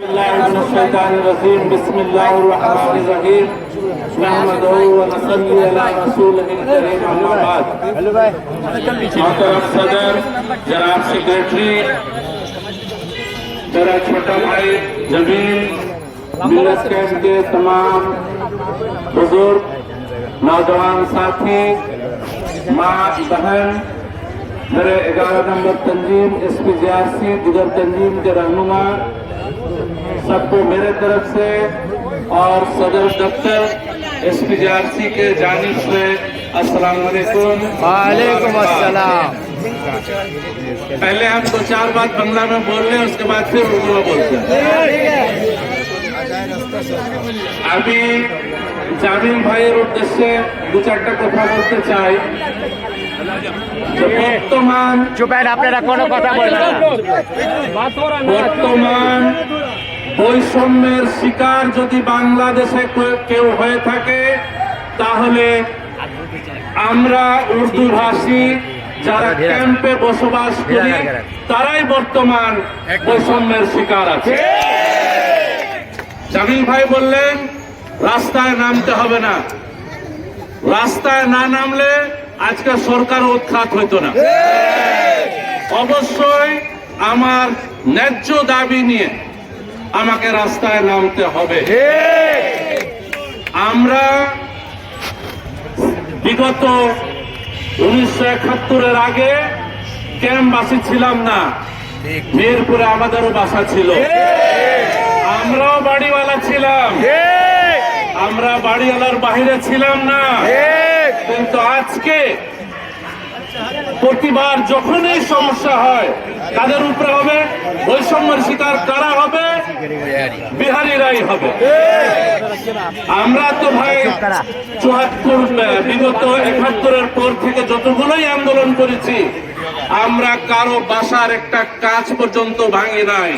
بسم الله الرحمن الرحيم نحمده ونصلي على رسوله الكريم اما بعد मोहतरम सदर जनाब सेक्रेटरी मेरा छोटा भाई जमील मिलत कैंप के तमाम बुजुर्ग नौजवान साथी माँ बहन मेरे 11 नंबर तंजीम SPJRC दिगर तंजीम के रहनुमा सबको मेरे तरफ से और सदर दफ्तर SPJRC के जानिब से अस्सलाम वालेकुम। वालेकुम अस्सलाम। पहले हम 2-4 बात बांग्ला में बोल रहे हैं, उसके बाद फिर उर्दू में बोलते हैं। আমি জামিল ভাইয়ের উদ্দেশ্যে 2-4টা কথা বলতে চাই। বর্তমান আপনারা কোনো কথা বলবেন না। বর্তমান বৈষম্যের শিকার যদি বাংলাদেশে কেউ হয়ে থাকে তাহলে আমরা উর্দু ভাষী যারা ক্যাম্পে বসবাস করি তারাই বর্তমান বৈষম্যের শিকার আছে। জামিল ভাই বললেন রাস্তায় নামতে হবে না, রাস্তায় না নামলে আজকে সরকার উৎখাত হইতো না। অবশ্যই আমার ন্যায্য দাবি নিয়ে আমাকে রাস্তায় নামতে হবে। আমরা বিগত 1971-এর আগে ক্যাম্পবাসী ছিলাম না, মিরপুরে আমাদেরও বাসা ছিল, আমরাও বাড়িওয়ালা ছিলাম, আমরা বাড়িওয়ালার বাইরে ছিলাম না। কিন্তু আজকে প্রতিবার যখনই সমস্যা হয় কাদের উপরে হবে? বৈষম্যের শিকার কারা হবে? বিহারিরাই হবে। আমরা তো ভাই 74 বিগত 71-এর পর থেকে যতগুলোই আন্দোলন করেছি আমরা কারো বাসার একটা কাজ পর্যন্ত ভাঙি নাই।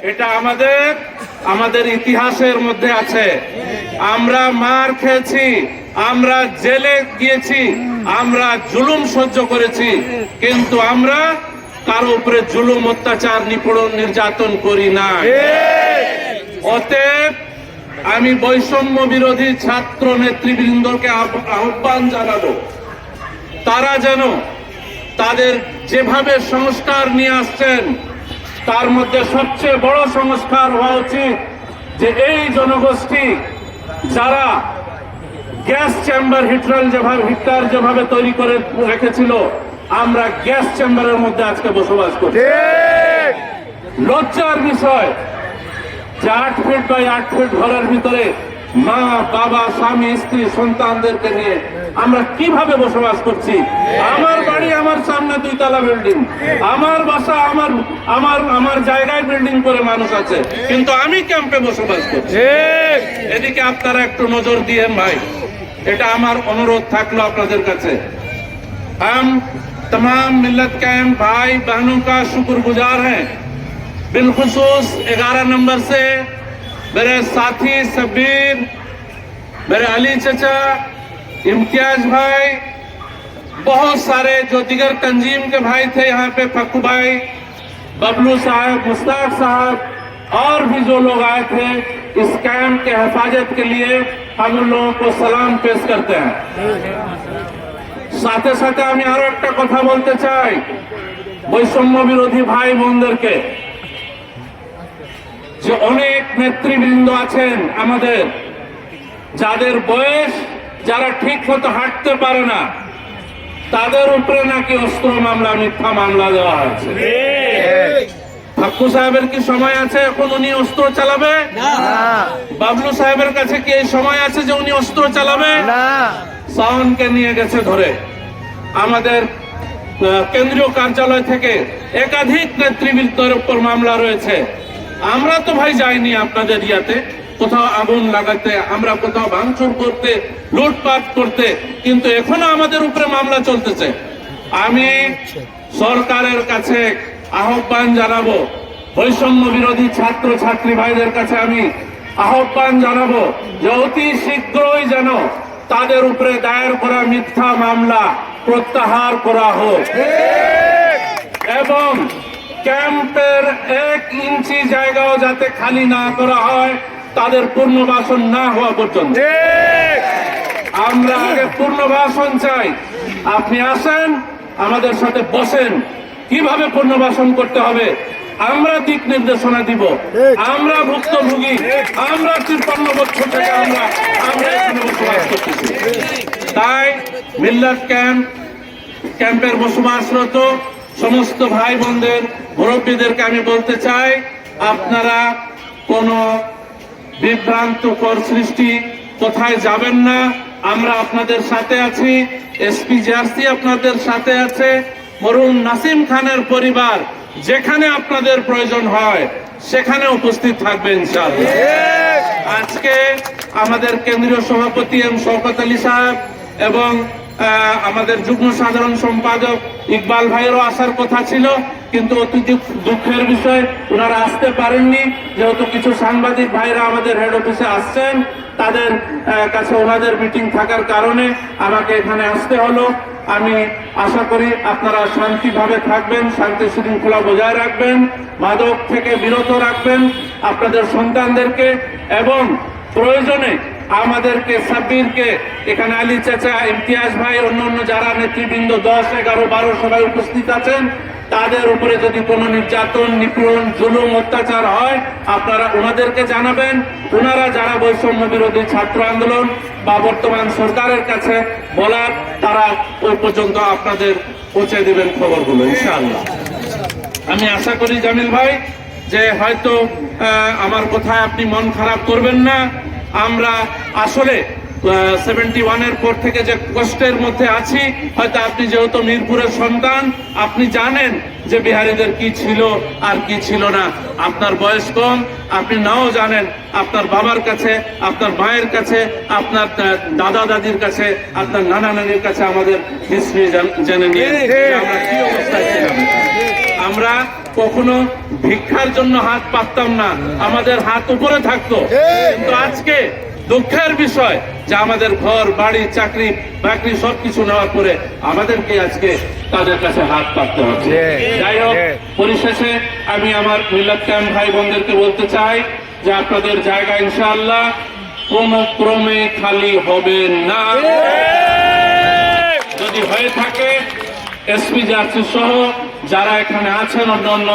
এটা আমাদের ইতিহাসের মধ্যে আছে। আমরা মার খেয়েছি, আমরা জেলে গিয়েছি, আমরা জুলুম সহ্য করেছি, কিন্তু আমরা কারো উপরে জুলুম অত্যাচার নিপীড়ন নির্যাতন করি না। অতএব আমি বৈষম্য বিরোধী ছাত্র নেতৃবৃন্দকে আহ্বান জানাবো তারা যেন তাদের যেভাবে সংস্কার নিয়ে আসছেন তার মধ্যে সবচেয়ে বড় সংস্কার হওয়া উচিত যে এই জনগোষ্ঠী যারা গ্যাস চেম্বার হিটার যেভাবে তৈরি করে রেখেছিল আমরা গ্যাস চেম্বারের মধ্যে আজকে বসবাস করছি। লজ্জার বিষয় যে 8 ফিট বাই 8 ফিট ঘরের ভিতরে মা বাবা স্বামী স্ত্রী সন্তানদেরকে নিয়ে আমরা কিভাবে বসবাস করছি। আমার বাড়ি আমার সামনে 2 তলা বিল্ডিং, আমার বাসা আমার জায়গায় বিল্ডিং করে মানুষ আছে, কিন্তু আমি ক্যাম্পে বসবাস করছি। এদিকে আপনারা একটু নজর দিয়ে ভাই, এটা আমার অনুরোধ থাকলো আপনাদের কাছে। हम तमाम मिल्लत कैंप भाई बहनों का शुक्रगुजार हैं, बिलखुसूस 11 नंबर से मेरे साथी सबीर, मेरे अली चचा, इम्तियाज भाई, बहुत सारे जो दिगर तंजीम के भाई थे यहाँ पे, फक्कू भाई, बबलू साहब, मुस्ताक साहब और भी जो लोग आए थे इस कैंप के हिफाजत के लिए हम उन लोगों को सलाम पेश करते हैं। সাথে সাথে আমি আরো একটা কথা বলতে চাই বৈষম্য বিরোধী ভাই বোনদেরকে, যে অনেক নেতৃবৃন্দ আছেন আমাদের যাদের বয়স, যারা ঠিক মতো হাঁটতে পারে না, তাদের উপরে নাকি অস্ত্র মামলা, মিথ্যা মামলা দেওয়া হয়েছে। ফাক্কু সাহেবের কি সময় আছে এখন উনি অস্ত্র চালাবে? বাবলু সাহেবের কাছে কি এই সময় আছে যে উনি অস্ত্র চালাবে? শাওনকে নিয়ে গেছে ধরে। আমাদের কেন্দ্রীয় কার্যালয় থেকে একাধিক নেতৃবৃন্দের উপর মামলা রয়েছে। আমরা তো ভাই যাইনি আপনাদের ইয়াতে কোথাও আগুন লাগাতে, আমরা কোথাও ভাঙচুর করতে, লুটপাট করতে, কিন্তু এখনো আমাদের উপরে মামলা চলতেছে। আমি সরকারের কাছে আহ্বান জানাবো, বৈষম্য বিরোধী ছাত্র ছাত্রী ভাইদের কাছে আমি আহ্বান জানাবো যে অতি শীঘ্রই যেন তাদের উপরে দায়ের করা মিথ্যা মামলা প্রত্যাহার করা হোক এবং ক্যাম্পের 1 ইঞ্চি জায়গাও যাতে খালি না করা হয় তাদের পুনর্বাসন না হওয়া পর্যন্ত। আমরা আগে পুনর্বাসন চাই। আপনি আসেন, আমাদের সাথে বসেন, কিভাবে পুনর্বাসন করতে হবে আমরা দিক নির্দেশনা দিব। আমরা ভুক্তভোগী, আমরা 53 বছর থেকে আমরা এখানে বসবাস করতেছি। তাই মিল্লাত ক্যাম্পের বসবাসরত সমস্ত ভাই বোনদের, মুরব্বীদেরকে আমি বলতে চাই, আপনারা কোনো বিভ্রান্তকর সৃষ্টি কোথায় যাবেন না। আমরা আপনাদের সাথে আছি, এসপিজিআরসি আপনাদের সাথে আছে, মরহুম নাসিম খানের পরিবার যেখানে আপনাদের প্রয়োজন হয় সেখানে উপস্থিত থাকবে ইনশাআল্লাহ। আজকে আমাদের কেন্দ্রীয় সভাপতি এম শওকত আলী সাহেব এবং আমাদের যুগ্ম সাধারণ সম্পাদক ইকবাল ভাইয়েরও আসার কথা ছিল, কিন্তু অতি দুঃখের বিষয় ওনারা আসতে পারেননি। যেহেতু কিছু সাংবাদিক ভাইরা আমাদের হেড অফিসে আসছেন, তাদের কাছে ওনাদের মিটিং থাকার কারণে আমাকে এখানে আসতে হলো। আমি আশা করি আপনারা শান্তিভাবে থাকবেন, শান্তি শৃঙ্খলা বজায় রাখবেন, মাদক থেকে বিরত রাখবেন আপনাদের সন্তানদেরকে, এবং প্রয়োজনে আমাদেরকে সাব্বিরকে, এখানে আলী চাচা, ইমতিয়াজ ভাই, অন্যান্য যারা নেতৃবৃন্দ 10, 11, 12 সবাই উপস্থিত আছেন, তাদের উপরে যদি কোনো নির্যাতন, নিপীড়ন, জুলুম, অত্যাচার হয় আপনারা ওনাদেরকে জানাবেন। ওনারা যারা বৈষম্য বিরোধী ছাত্র আন্দোলন বা বর্তমান সরকারের কাছে বলার, তারা ওই পর্যন্ত আপনাদের পৌঁছে দিবেন খবরগুলো ইনশাআল্লাহ। আমি আশা করি জামিল ভাই যে হয়তো আমার কথায় আপনি মন খারাপ করবেন না। আমরা আসলে 71-এর পর থেকে যে কষ্টের মধ্যে আছি, হয়তো আপনি যেহেতু মিরপুরের সন্তান, আপনি জানেন যে বিহারীদের কি ছিল আর কি ছিল না। আপনার বয়স কম, আপনি নাও জানেন, আপনার বাবার কাছে, আপনার মায়ের কাছে, আপনার দাদা দাদির কাছে, আপনার নানা নানির কাছে আমাদের হিস্ট্রি জেনে নিয়ে আমরা কি অবস্থায় ছিলাম। আমরা কখনো ভিক্ষার জন্য হাত পাততাম না, আমাদের হাত উপরে থাকতো। কিন্তু আজকে দুঃখের বিষয় যে আমাদের ঘর বাড়ি চাকরি বাকরি সবকিছু নেওয়ার পরে আমাদেরকে আজকে তাদের কাছে হাত পাততে হচ্ছে। যাই হোক, পরিশেষে আমি আমার মিল্লাত ক্যাম্প ভাই বোনদেরকে বলতে চাই যে আপনাদের জায়গা ইনশাআল্লাহ কোন ক্রমে খালি হবে না। যদি হয়ে থাকে এসপিজিআরসি সহ যারা এখানে আছেন, অন্যান্য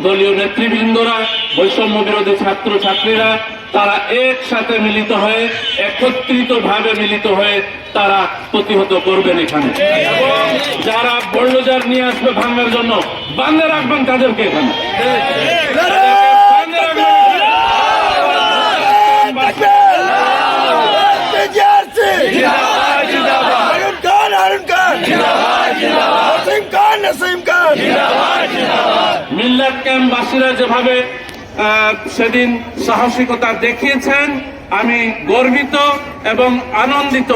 দলীয় নেতৃবৃন্দরা, বৈষম্য বিরোধী ছাত্র ছাত্রীরা, তারা একসাথে মিলিত হয়ে, একত্রিত ভাবে মিলিত হয়ে তারা প্রতিহত করবেন এখানে। এবং যারা বুলডোজার নিয়ে আসবে ভাঙার জন্য, বান্ধে রাখবেন তাদেরকে এখানে, বান্ধে রাখবেন। মিল্লাত ক্যাম্পবাসীরা যেভাবে সেদিন সাহসিকতা দেখিয়েছেন, আমি গর্বিত এবং আনন্দিত।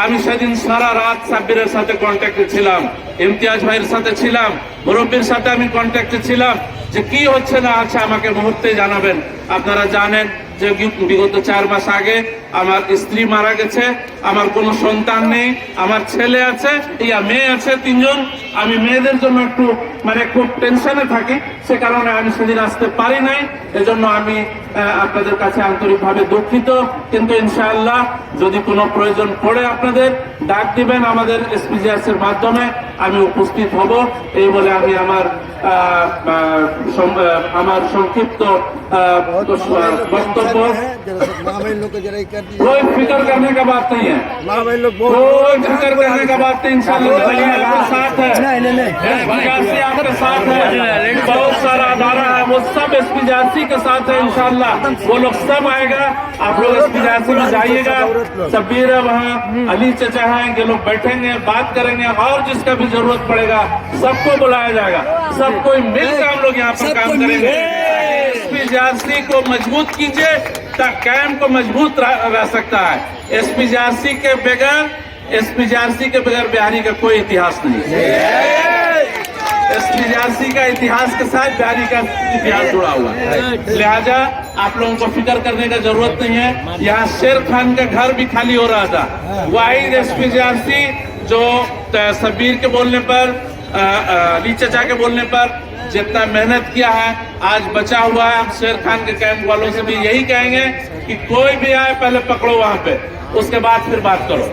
আমি সেদিন সারা রাত সাব্বিরের সাথে কন্ট্যাক্টে ছিলাম, ইমতিয়াজ ভাইয়ের সাথে ছিলাম, মুরব্বীর সাথে আমি কন্ট্যাক্টে ছিলাম যে কি হচ্ছে না আছে আমাকে মুহূর্তে জানাবেন। আপনারা জানেন যে বিগত 4 মাস আগে আমার স্ত্রী মারা গেছে, আমার কোনো সন্তান নেই, আমার ছেলে আছে, মেয়ে আছে 3 জন। আমি মেয়েদের জন্য একটু খুব টেনশনে থাকি, সে কারণে আমি সেদিন আসতে পারি নাই। এজন্য আমি আপনাদের কাছে আন্তরিকভাবে দুঃখিত। কিন্তু ইনশাআল্লাহ যদি কোনো প্রয়োজন পড়ে আপনাদের ডাক দিবেন আমাদের এসপিজিআরসির মাধ্যমে, আমি উপস্থিত হব। এই বলে আমি আমার সংক্ষিপ্ত বক্তব্য। कोई फिक्र करने का बात नहीं है, कोई फिक्र करने का बात नहीं। इंशाअल्लाह आपके साथ है, एसपीजीआरसी आपके साथ है, बहुत सारा अदारा है, वो सब एसपीजीआरसी के साथ है। इंशाअल्लाह वो लोग सब आएगा, आप लोग एसपीजीआरसी में जाइएगा। सब्बीर है वहाँ, अली चचा है, ये लोग बैठेंगे, बात करेंगे, और जिसका भी जरूरत पड़ेगा सबको बुलाया जाएगा। सबको मिलकर हम लोग यहाँ पर काम करेंगे। एसपीजीआरसी को मजबूत कीजिए ताकि कैंप को मजबूत रह सकता है। एसपीजीआरसी के बगैर बिहारी का कोई इतिहास नहीं है। एसपीजीआरसी का इतिहास के साथ बिहारी का इतिहास जुड़ा हुआ है, लिहाजा आप लोगों को फिक्र करने का जरूरत नहीं है। यहाँ शेर खान का घर भी खाली हो रहा था, वाहिद एसपीजीआरसी जो सब्बीर के बोलने पर अली चाचा के बोलने पर जितना मेहनत किया है आज बचा हुआ है। हम शेर खान के कैंप वालों से भी यही कहेंगे कि कोई भी आए पहले पकड़ो वहां पे, उसके बाद फिर बात करो।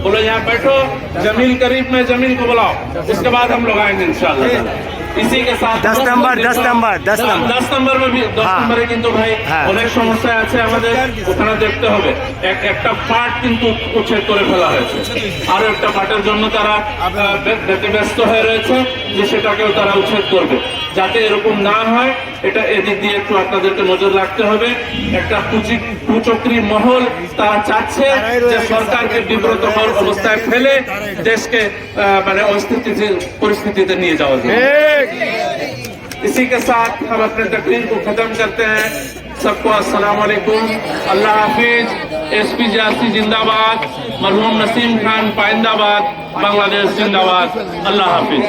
बोलो यहाँ बैठो, जमील करीब में जमील को बुलाओ, उसके बाद हम लोग आएंगे इंशाल्लाह। इसी के साथ 10 नंबर 10 नंबर 10 नंबर 10 নম্বর में भी 10 হ্যাঁ। নম্বরে কিন্তু ভাই হ্যাঁ। অনেক সমস্যা আছে আমাদের, ওখানে দেখতে হবে। একটা পার্ট কিন্তু উচ্ছেদ করে ফেলা হয়েছে, আরো একটা পার্টের জন্য তারা ব্যস্ত হয়ে রয়েছে যে সেটাকেও তারা উচ্ছেদ করবে। যাতে এরকম না হয় এটা এদিক দিয়ে একটু আপনাদেরকে নজর রাখতে হবে। একটা কুচক্রী মহল তারা চাচ্ছে যে সরকারকে বিব্রতকর অবস্থায় ফেলে দেশকে মানে অস্থিতিশীল পরিস্থিতিতে নিয়ে যাওয়া যায়। इसी के साथ हम अपने तकरीर को खत्म करते हैं। सबको अस्सलाम वालेकुम, अल्लाह हाफिज। एसपी जासी जिंदाबाद, मरहूम नसीम खान पाइंदाबाद, बांग्लादेश जिंदाबाद। अल्लाह हाफिज।